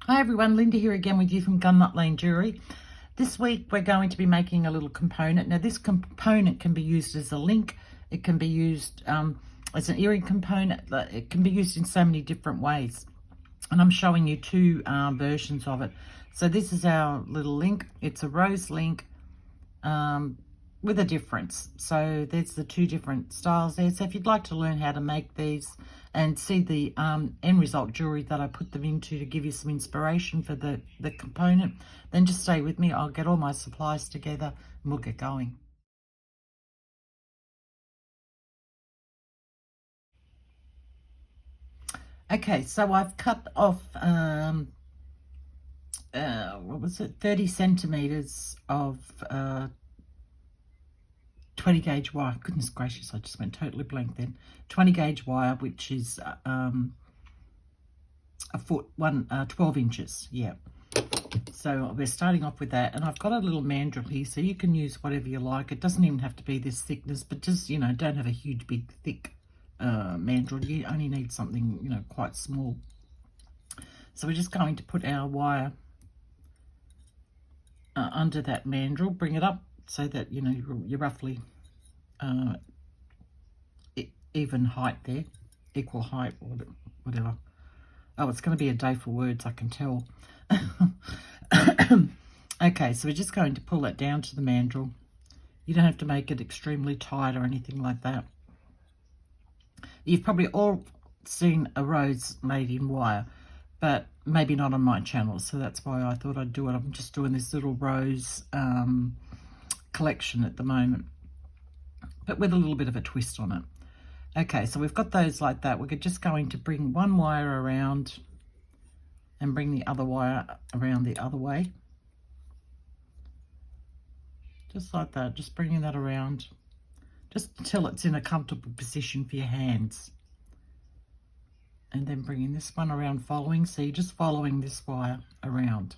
Hi everyone, Linda here again with you from Gunnut Lane Jewellery. This week we're going to be making a little component. Now this component can be used as a link, it can be used as an earring component, it can be used in so many different ways. And I'm showing you two versions of it. So this is our little link. It's a rose link with a difference. So there's the two different styles there. So if you'd like to learn how to make these and see the end result jewelry that I put them into to give you some inspiration for the component, then just stay with me. I'll get all my supplies together and we'll get going. Okay, so I've cut off what was it, 30 centimeters of 20 gauge wire. Goodness gracious, I just went totally blank then. 20 gauge wire, which is a foot, 12 inches. Yeah. So we're starting off with that, and I've got a little mandrel here, so you can use whatever you like. It doesn't even have to be this thickness, but just, you know, don't have a huge, big, thick mandrel. You only need something, you know, quite small. So we're just going to put our wire under that mandrel, bring it up so that, you know, you're roughly even height there, equal height, or whatever. Oh, it's going to be a day for words, I can tell. Okay, so we're just going to pull it down to the mandrel. You don't have to make it extremely tight or anything like that. You've probably all seen a rose made in wire, but maybe not on my channel, so that's why I thought I'd do it. I'm just doing this little rose collection at the moment, but with a little bit of a twist on it. Okay, so we've got those like that. We're just going to bring one wire around and bring the other wire around the other way. Just like that, just bringing that around, just until it's in a comfortable position for your hands. And then bringing this one around following, so you're just following this wire around.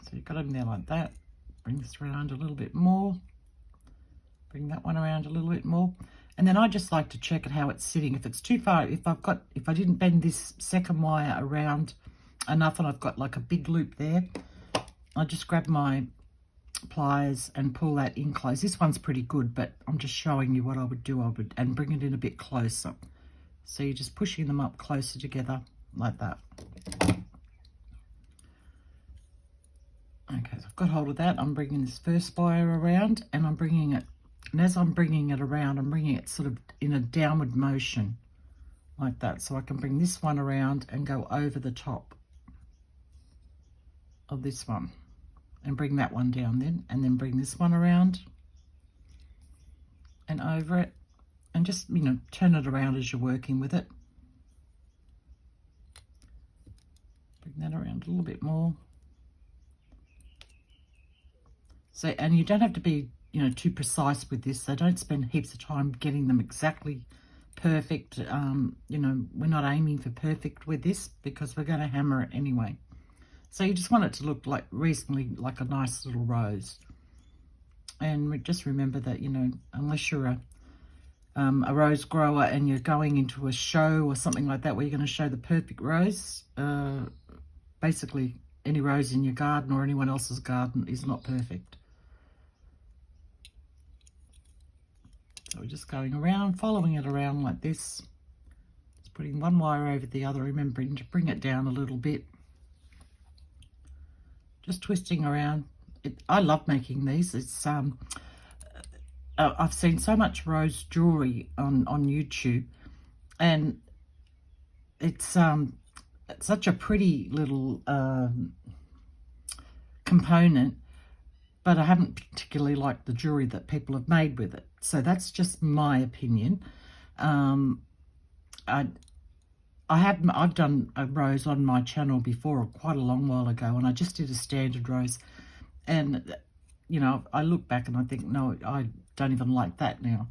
So you've got it in there like that. Bring this around a little bit more. Bring that one around a little bit more. And then I just like to check it how it's sitting. If it's too far, if I didn't bend this second wire around enough and I've got like a big loop there, I just grab my pliers and pull that in close. This one's pretty good, but I'm just showing you what I would do. And bring it in a bit closer. So you're just pushing them up closer together like that. Okay, so I've got hold of that. I'm bringing this first wire around and I'm bringing it, and as I'm bringing it around, I'm bringing it sort of in a downward motion like that. So I can bring this one around and go over the top of this one and bring that one down then, and then bring this one around and over it, and just, you know, turn it around as you're working with it. Bring that around a little bit more. So, and you don't have to be, you know, too precise with this. So don't spend heaps of time getting them exactly perfect. You know, we're not aiming for perfect with this because we're going to hammer it anyway. So you just want it to look like reasonably like a nice little rose. And just remember that, you know, unless you're a rose grower and you're going into a show or something like that where you're going to show the perfect rose, basically any rose in your garden or anyone else's garden is not perfect. So we're just going around, following it around like this. Just putting one wire over the other, remembering to bring it down a little bit. Just twisting around. I love making these. It's I've seen so much rose jewelry on YouTube, and it's such a pretty little component, but I haven't particularly liked the jewelry that people have made with it. So that's just my opinion. I've done a rose on my channel before, quite a long while ago, and I just did a standard rose, and you know, I look back and I think, no, I don't even like that now.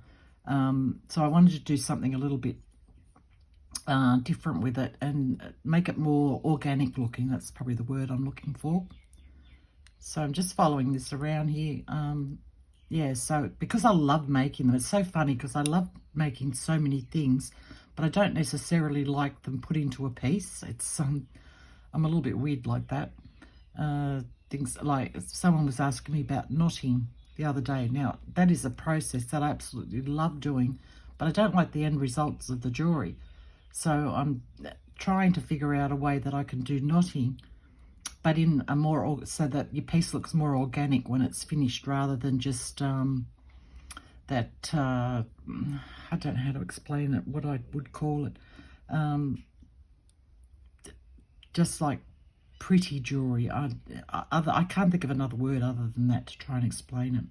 So I wanted to do something a little bit different with it and make it more organic looking. That's probably the word I'm looking for. So I'm just following this around here. Yeah, so because I love making them, it's so funny because I love making so many things, but I don't necessarily like them put into a piece. It's I'm a little bit weird like that. Things like someone was asking me about knotting the other day. Now, that is a process that I absolutely love doing, but I don't like the end results of the jewellery. So I'm trying to figure out a way that I can do knotting, but in a more, so that your piece looks more organic when it's finished, rather than just that, I don't know how to explain it, what I would call it, just like pretty jewellery. I can't think of another word other than that to try and explain it.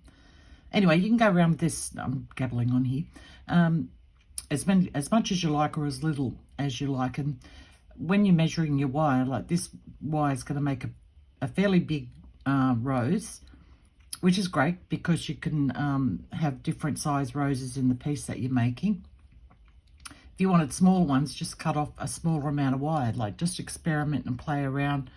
Anyway, you can go around with this. I'm gabbling on here. As much as you like, or as little as you like. And when you're measuring your wire, like this wire is going to make a fairly big rose, which is great because you can have different size roses in the piece that you're making. If you wanted small ones, just cut off a smaller amount of wire. Like, just experiment and play around.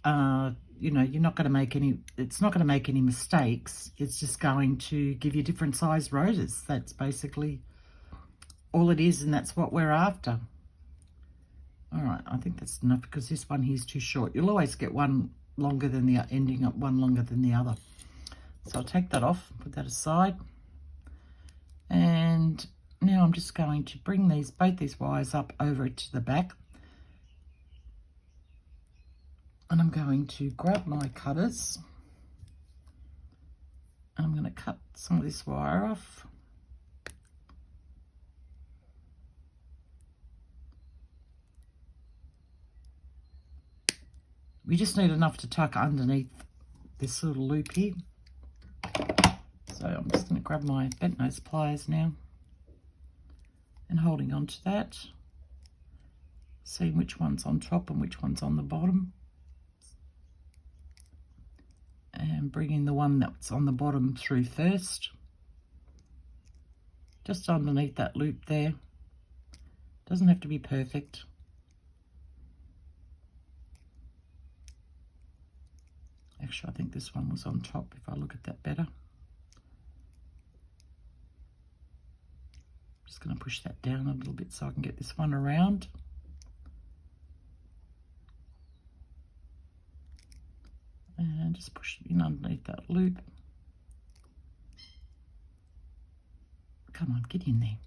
You know, you're not going to make any, it's not going to make any mistakes. It's just going to give you different size roses. That's basically all it is, and that's what we're after. All right, I think that's enough because this one here is too short. You'll always get one longer than the, ending up one longer than the other. So I'll take that off, put that aside. And now I'm just going to bring both these wires up over to the back. And I'm going to grab my cutters. And I'm going to cut some of this wire off. We just need enough to tuck underneath this little loop here. So I'm just going to grab my bent nose pliers now and holding on to that, seeing which one's on top and which one's on the bottom, and bringing the one that's on the bottom through first, just underneath that loop there. Doesn't have to be perfect. Actually, I think this one was on top if I look at that better. Just going to push that down a little bit so I can get this one around. And just push it in underneath that loop. Come on, get in there.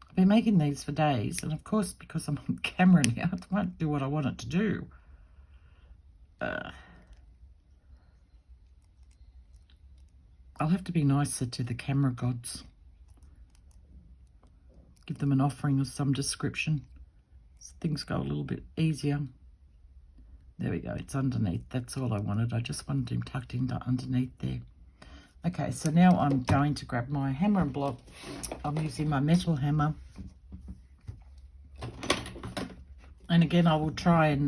I've been making these for days, and of course, because I'm on camera now, it won't do what I want it to do. I'll have to be nicer to the camera gods. Give them an offering of some description so things go a little bit easier. There we go, it's underneath. That's all I wanted. I just wanted him tucked into underneath there. Okay, so now I'm going to grab my hammer and block. I'm using my metal hammer. And again, I will try and,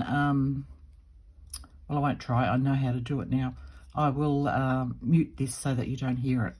well, I won't try. I know how to do it now. I will mute this so that you don't hear it.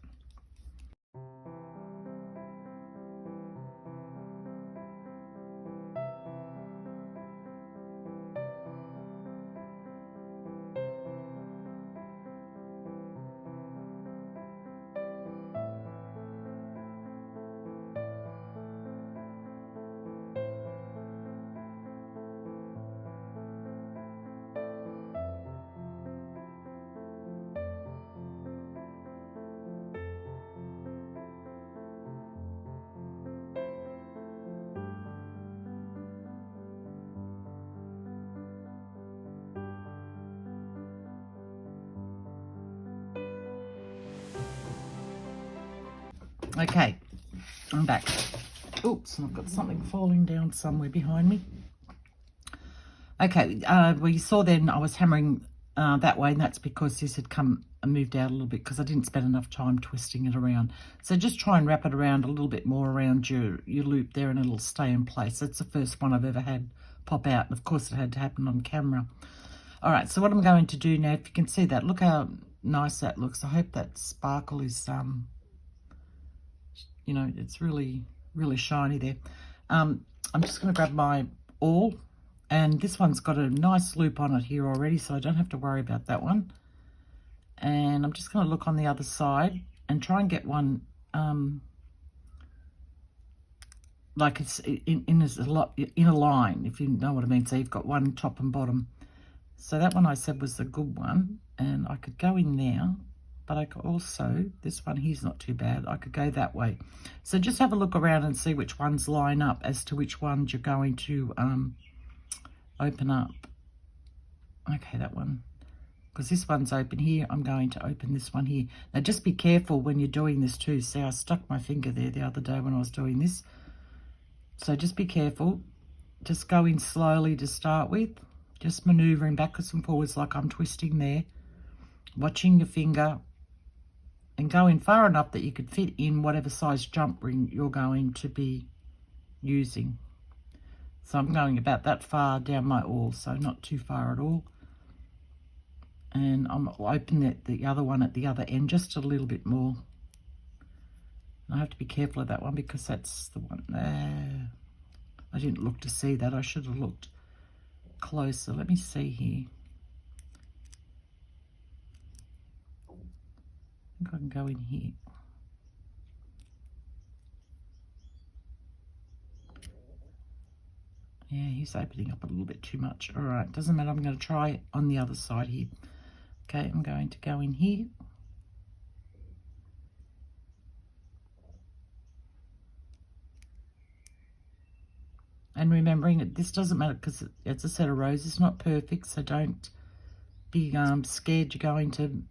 Okay, I'm back. Oops, I've got something falling down somewhere behind me. Okay, well, you saw then I was hammering that way, and that's because this had come and moved out a little bit because I didn't spend enough time twisting it around. So just try and wrap it around a little bit more around your loop there, and it'll stay in place. That's the first one I've ever had pop out, and of course it had to happen on camera. All right, so what I'm going to do now, if you can see that, look how nice that looks. I hope that sparkle is you know, it's really, really shiny there. I'm just going to grab my awl, and this one's got a nice loop on it here already, so I don't have to worry about that one. And I'm just going to look on the other side and try and get one like it's in a line, if you know what I mean. So you've got one top and bottom. So that one I said was the good one, and I could go in there, but I could also, this one here's not too bad. I could go that way. So just have a look around and see which ones line up as to which ones you're going to open up. Okay, that one, because this one's open here, I'm going to open this one here. Now just be careful when you're doing this too. See, I stuck my finger there the other day when I was doing this. So just be careful. Just go in slowly to start with. Just manoeuvring backwards and forwards like I'm twisting there. Watching your finger. And go in far enough that you could fit in whatever size jump ring you're going to be using. So I'm going about that far down my awl, so not too far at all. And I'm opening the other one at the other end just a little bit more. I have to be careful of that one because that's the one there. I didn't look to see that. I should have looked closer. Let me see here. I think I can go in here. Yeah, he's opening up a little bit too much. All right, doesn't matter. I'm going to try on the other side here. Okay, I'm going to go in here. And remembering that this doesn't matter because it's a set of rows. It's not perfect, so don't be scared you're going to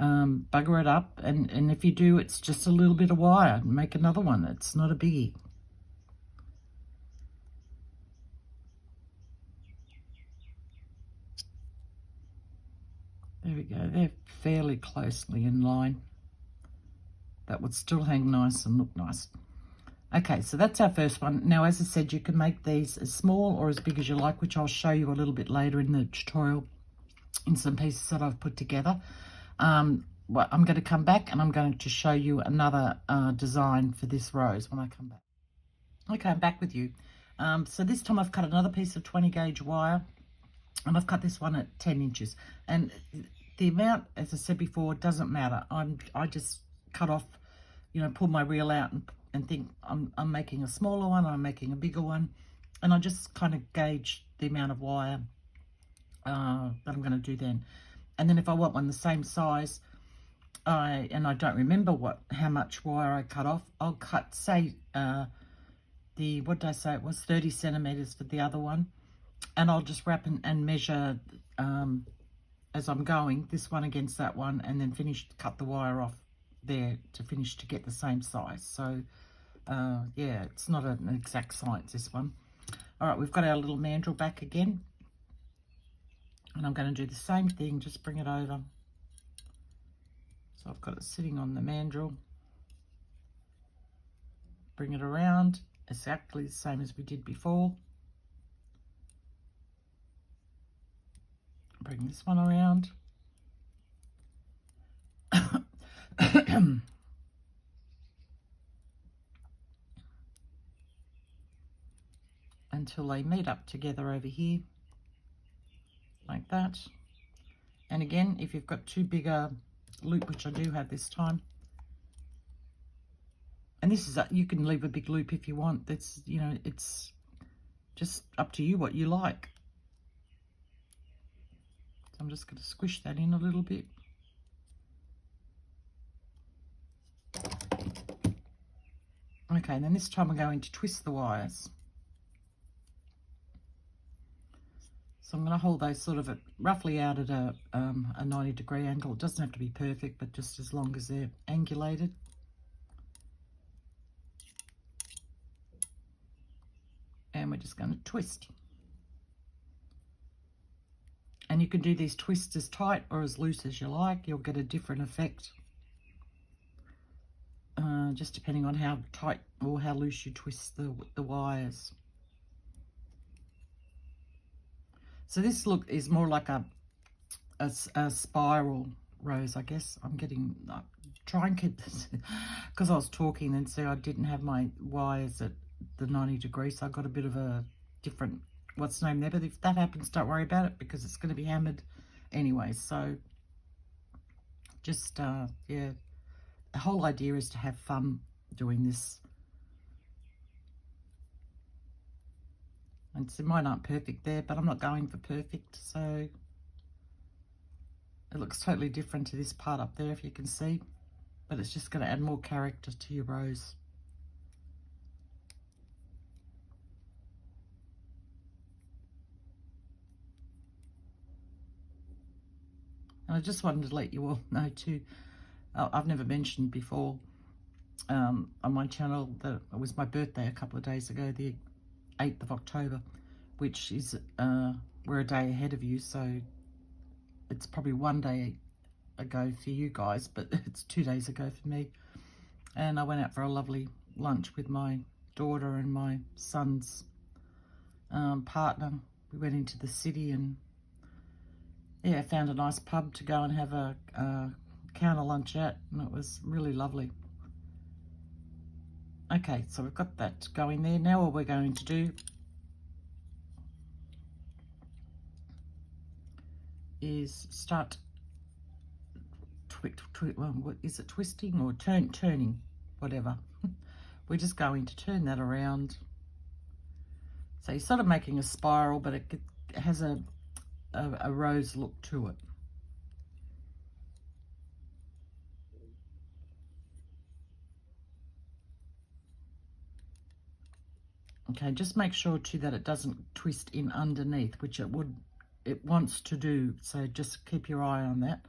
bugger it up. And if you do, it's just a little bit of wire. Make another one. It's not a biggie. There we go. They're fairly closely in line. That would still hang nice and look nice. Okay, so that's our first one. Now, as I said, you can make these as small or as big as you like, which I'll show you a little bit later in the tutorial in some pieces that I've put together. Well, I'm going to come back and I'm going to show you another design for this rose when I come back. Okay, I'm back with you. So this time I've cut another piece of 20 gauge wire, and I've cut this one at 10 inches. And the amount, as I said before, doesn't matter. I just cut off, you know, pull my reel out and think I'm making a smaller one, I'm making a bigger one, and I just kind of gauge the amount of wire that I'm going to do then. And then if I want one the same size, and I don't remember how much wire I cut off, I'll cut, say, what did I say, it was 30 centimeters for the other one, and I'll just wrap and measure as I'm going, this one against that one, and then cut the wire off there to finish to get the same size. So yeah, it's not an exact science, this one. All right, we've got our little mandrel back again, and I'm going to do the same thing, just bring it over. So I've got it sitting on the mandrel, bring it around exactly the same as we did before. Bring this one around. Until they meet up together over here, like that. And again, if you've got too big a loop, which I do have this time, and this is you can leave a big loop if you want. That's, you know, it's just up to you what you like. So I'm just going to squish that in a little bit. Okay, and then this time I'm going to twist the wires. So I'm going to hold those sort of roughly out at a 90-degree angle. It doesn't have to be perfect, but just as long as they're angulated. And we're just going to twist. And you can do these twists as tight or as loose as you like. You'll get a different effect. Just depending on how tight or how loose you twist the wires. So this look is more like a spiral rose, I guess. I'm getting, try and keep this, because I was talking and so I didn't have my wires at the 90 degrees, so I got a bit of a different, what's the name there, but if that happens, don't worry about it, because it's going to be hammered anyway. So just, yeah, the whole idea is to have fun doing this. And so mine aren't perfect there, but I'm not going for perfect, so it looks totally different to this part up there, if you can see, but it's just going to add more character to your rose. And I just wanted to let you all know too, I've never mentioned before on my channel that it was my birthday a couple of days ago, the 8th of October, which is, we're a day ahead of you, so it's probably one day ago for you guys, but it's 2 days ago for me. And I went out for a lovely lunch with my daughter and my son's partner. We went into the city and yeah, found a nice pub to go and have a counter lunch at, and it was really lovely. Okay, so we've got that going there. Now what we're going to do is start what is it, twisting or turning, whatever. We're just going to turn that around. So you're sort of making a spiral, but it has a rose look to it. Okay, just make sure too that it doesn't twist in underneath, which it wants to do. So just keep your eye on that.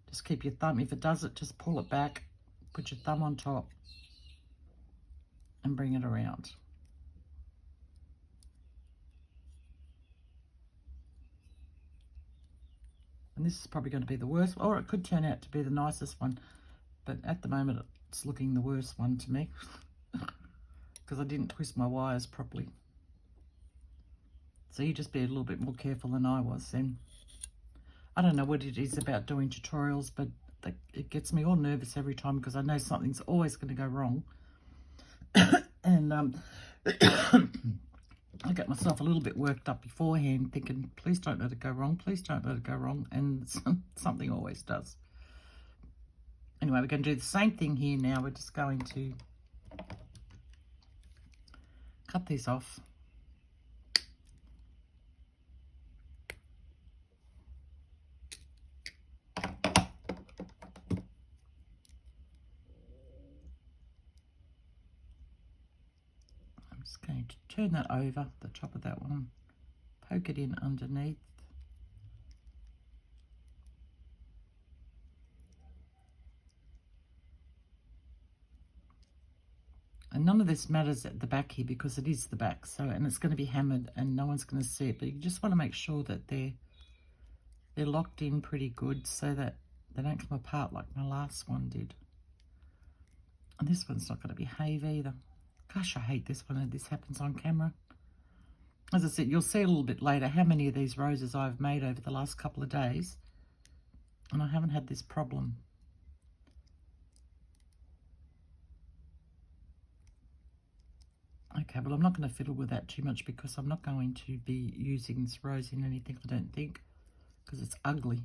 Just keep your thumb. If it does it, just pull it back, put your thumb on top and bring it around. And this is probably going to be the worst, or it could turn out to be the nicest one. But at the moment, it's looking the worst one to me because I didn't twist my wires properly. So you just be a little bit more careful than I was then. I don't know what it is about doing tutorials, but it gets me all nervous every time because I know something's always going to go wrong. And I get myself a little bit worked up beforehand thinking, please don't let it go wrong, please don't let it go wrong, and something always does. Anyway, we're going to do the same thing here now. We're just going to cut these off. I'm just going to turn that over, the top of that one, poke it in underneath. And none of this matters at the back here because it is the back, so, and it's going to be hammered and no one's going to see it, but you just want to make sure that they're locked in pretty good so that they don't come apart like my last one did. And this one's not going to behave either. Gosh, I hate this one, and this happens on camera. As I said, you'll see a little bit later how many of these roses I've made over the last couple of days, and I haven't had this problem. Okay, well, I'm not going to fiddle with that too much because I'm not going to be using this rose in anything, I don't think, because it's ugly.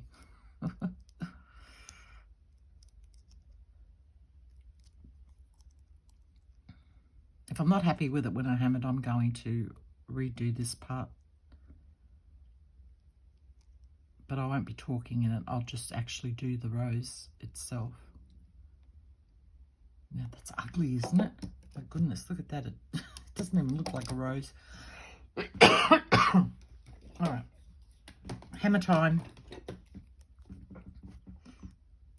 If I'm not happy with it when I ham it, I'm going to redo this part. But I won't be talking in it. I'll just actually do the rose itself. Now, that's ugly, isn't it? My goodness, look at that. It doesn't even look like a rose. All right. Hammer time.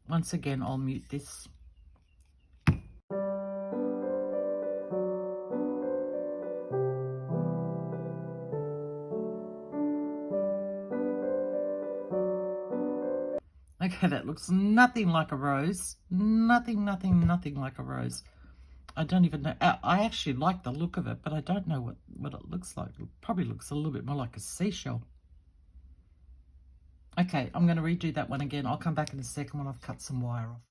Once again, I'll mute this. Okay, that looks nothing like a rose. Nothing like a rose. I don't even know. I actually like the look of it, but I don't know what it looks like. It probably looks a little bit more like a seashell. Okay, I'm going to redo that one again. I'll come back in a second when I've cut some wire off.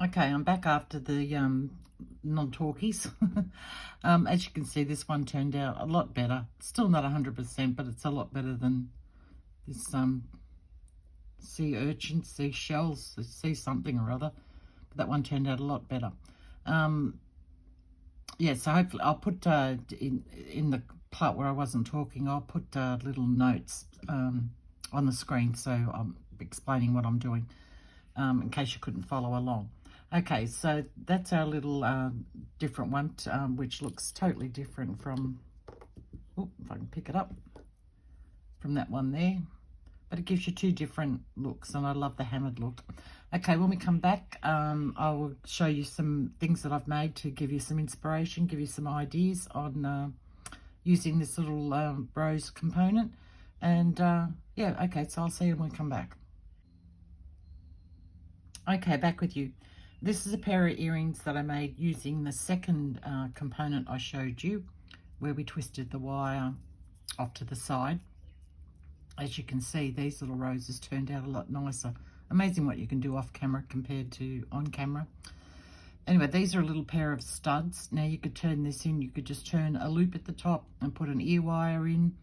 Okay, I'm back after the non-talkies. As you can see, this one turned out a lot better. Still not 100%, but it's a lot better than this sea urchin, sea shells, sea something or other. But that one turned out a lot better. Yeah, so hopefully I'll put in the part where I wasn't talking, I'll put little notes on the screen, so I'm explaining what I'm doing in case you couldn't follow along. Okay, so that's our little different one, which looks totally different from, if I can pick it up, from that one there. But it gives you two different looks, and I love the hammered look. Okay, when we come back, I will show you some things that I've made to give you some inspiration, give you some ideas on using this little rose component. And yeah, okay, so I'll see you when we come back. Okay, back with you. This is a pair of earrings that I made using the second component I showed you, where we twisted the wire off to the side. As you can see, these little roses turned out a lot nicer. Amazing what you can do off camera compared to on camera. Anyway, these are a little pair of studs. Now you could turn this in. You could just turn a loop at the top and put an ear wire in.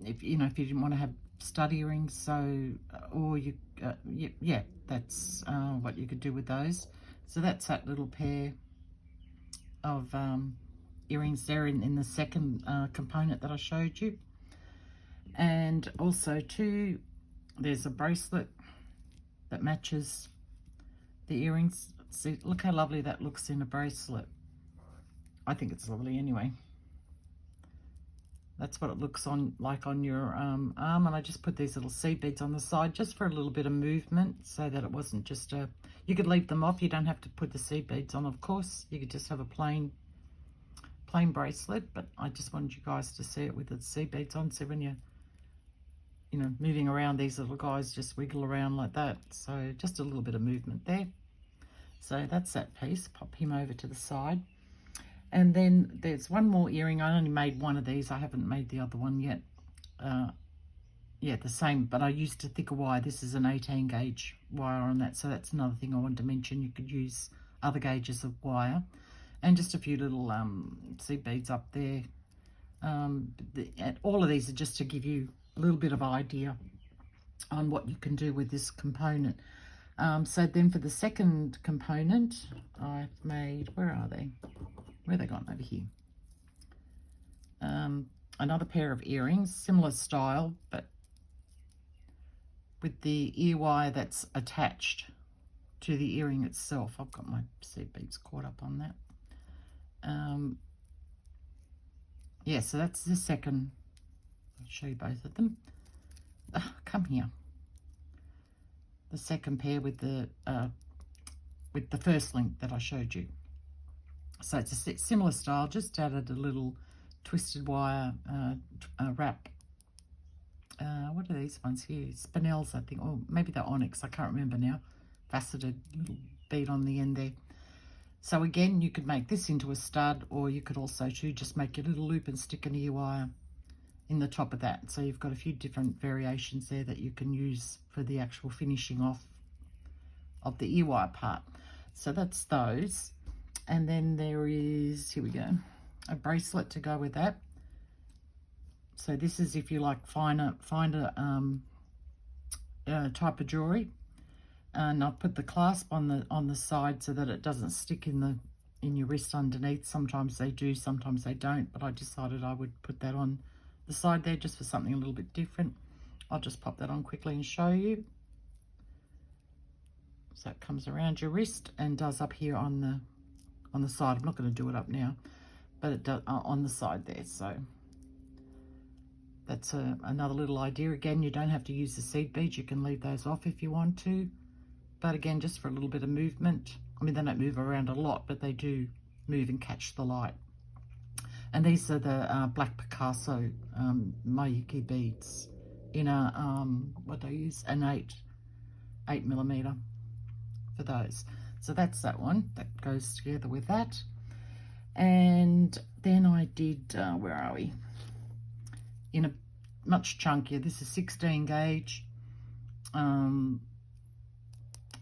If you didn't want to have stud earrings, so or you yeah, that's what you could do with those. So that's that little pair of earrings there in the second component that I showed you. And also too, there's a bracelet that matches the earrings. See, look how lovely that looks in a bracelet. I think it's lovely anyway. That's what it looks like on your arm, and I just put these little seed beads on the side just for a little bit of movement, so that it wasn't just a, you could leave them off, you don't have to put the seed beads on, of course. You could just have a plain bracelet, but I just wanted you guys to see it with the seed beads on, so when you're moving around, these little guys just wiggle around like that. So just a little bit of movement there. So that's that piece. Pop him over to the side. And then there's one more earring. I only made one of these. I haven't made the other one yet. Yeah, the same, but I used a thicker wire. This is an 18 gauge wire on that. So that's another thing I wanted to mention. You could use other gauges of wire. And just a few little seed beads up there. All of these are just to give you a little bit of idea on what you can do with this component. So then for the second component, I've made, where are they? Where are they gone? Over here. Another pair of earrings, similar style, but with the ear wire that's attached to the earring itself. I've got my seed beads caught up on that. Yeah, so that's the second. I'll show you both of them. Come here. The second pair with the first link that I showed you. So it's a similar style, just added a little twisted wire wrap. What are these ones here? Spinels, I think, or maybe they're onyx, I can't remember now. Faceted little bead on the end there. So again, you could make this into a stud, or you could also too just make your little loop and stick an ear wire in the top of that. So you've got a few different variations there that you can use for the actual finishing off of the ear wire part. So that's those. And then there is, here we go, a bracelet to go with that. So this is if you like finer type of jewellery. And I've put the clasp on the side so that it doesn't stick in your wrist underneath. Sometimes they do, sometimes they don't, but I decided I would put that on the side there just for something a little bit different. I'll just pop that on quickly and show you. So it comes around your wrist and does up here on the side. I'm not going to do it up now, but it does on the side there. So that's another little idea. Again, you don't have to use the seed beads. You can leave those off if you want to. But again, just for a little bit of movement. I mean, they don't move around a lot, but they do move and catch the light. And these are the Black Picasso Mayuki beads in a, what do I use? An 8mm for those. So that's that one. That goes together with that. And then I did, where are we? In a much chunkier, this is 16 gauge.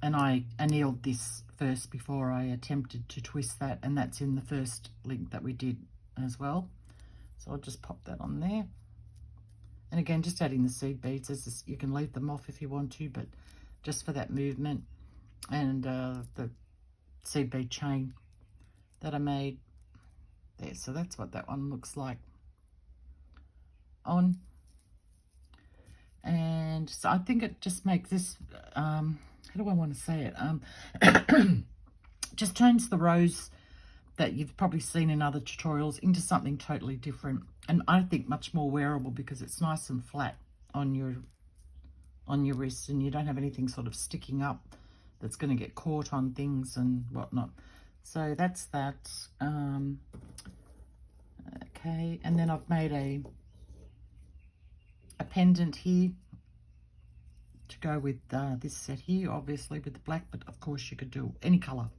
And I annealed this first before I attempted to twist that, and that's in the first link that we did as well. So I'll just pop that on there. And again, just adding the seed beads. As this, you can leave them off if you want to, but just for that movement. And the seed bead chain that I made there. So that's what that one looks like on. And so I think it just makes this, how do I want to say it? Just turns the rose that you've probably seen in other tutorials into something totally different. And I think much more wearable because it's nice and flat on your wrist, and you don't have anything sort of sticking up that's going to get caught on things and whatnot. So that's that. Okay, and then I've made a pendant here to go with this set here, obviously with the black, but of course you could do any color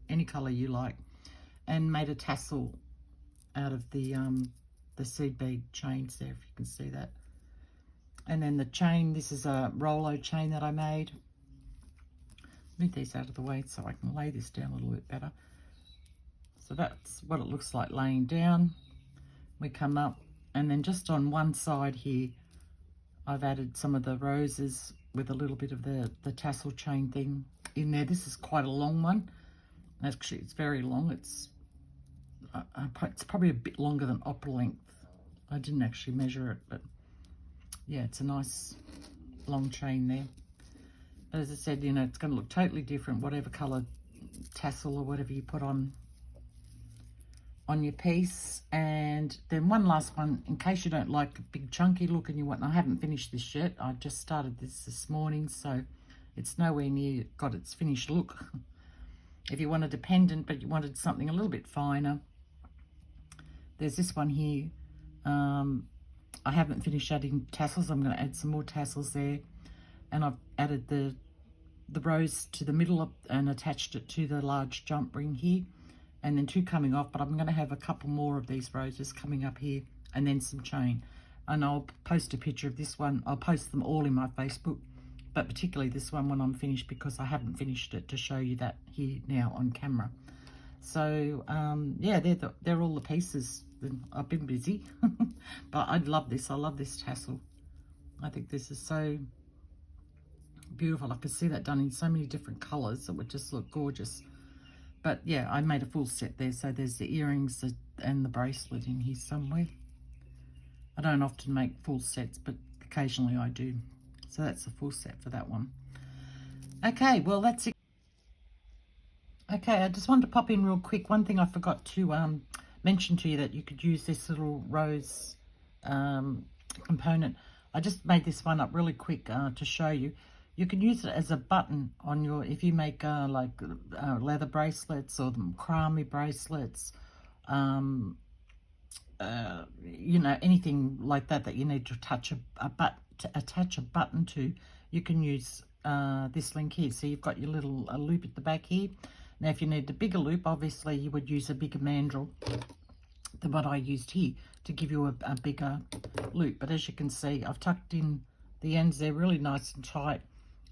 you like, and made a tassel out of the seed bead chains there, if you can see that. And then the chain, this is a Rolo chain that I made. Move these out of the way so I can lay this down a little bit better. So that's what it looks like laying down. We come up, and then just on one side here I've added some of the roses with a little bit of the tassel chain thing in there. This is quite a long one. Actually, it's very long. It's probably a bit longer than opera length. I didn't actually measure it, but yeah, it's a nice long chain there. But as I said, you know, it's going to look totally different, whatever colour tassel or whatever you put on your piece. And then one last one, in case you don't like a big chunky look and you want, I haven't finished this yet. I just started this morning, so it's nowhere near got its finished look. If you wanted a pendant, but you wanted something a little bit finer, there's this one here. I haven't finished adding tassels. I'm going to add some more tassels there. And I've added the rose to the middle and attached it to the large jump ring here. And then two coming off, but I'm going to have a couple more of these roses coming up here, and then some chain. And I'll post a picture of this one. I'll post them all in my Facebook, but particularly this one when I'm finished, because I haven't finished it, to show you that here now on camera. So yeah, they're all the pieces. I've been busy, but I love this. I love this tassel. I think this is so beautiful. I could see that done in so many different colors. It would just look gorgeous. But yeah, I made a full set there. So there's the earrings and the bracelet in here somewhere. I don't often make full sets, but occasionally I do. So that's a full set for that one. Okay, well, that's it. Okay, I just wanted to pop in real quick. One thing I forgot to mention to you, that you could use this little rose component. I just made this one up really quick to show you. You can use it as a button on your, if you make like leather bracelets or the macrame bracelets, you know, anything like that you need to attach a button to, you can use this link here. So you've got your little loop at the back here. Now, if you need the bigger loop, obviously you would use a bigger mandrel than what I used here to give you a bigger loop. But as you can see, I've tucked in the ends there really nice and tight.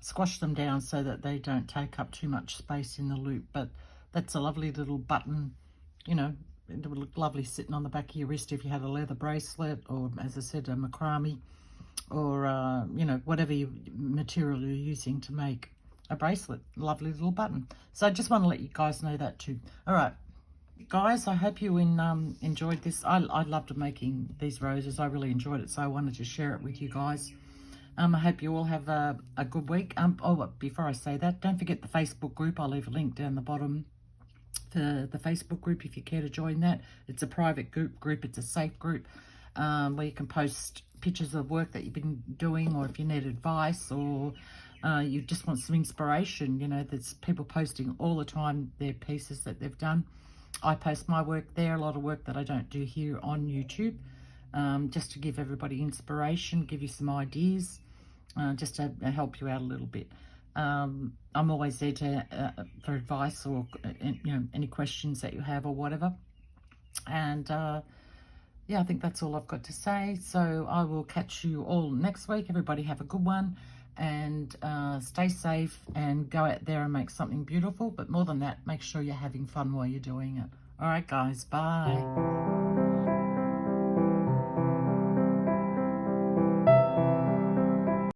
Squash them down so that they don't take up too much space in the loop. But that's a lovely little button, you know. It would look lovely sitting on the back of your wrist if you had a leather bracelet, or, as I said, a macrame, or you know, whatever material you're using to make a bracelet. Lovely little button. So I just want to let you guys know that too. All right, guys, I hope you enjoyed this. I loved making these roses. I really enjoyed it, so I wanted to share it with you guys. I hope you all have a good week. Oh, before I say that, don't forget the Facebook group. I'll leave a link down the bottom for the Facebook group if you care to join that. It's a private group. It's a safe group where you can post pictures of work that you've been doing, or if you need advice, or you just want some inspiration. You know, there's people posting all the time their pieces that they've done. I post my work there, a lot of work that I don't do here on YouTube, just to give everybody inspiration, give you some ideas. Just to help you out a little bit. I'm always there for advice, or you know, any questions that you have or whatever. And yeah, I think that's all I've got to say. So I will catch you all next week. Everybody have a good one, and stay safe and go out there and make something beautiful. But more than that, make sure you're having fun while you're doing it. All right, guys, bye.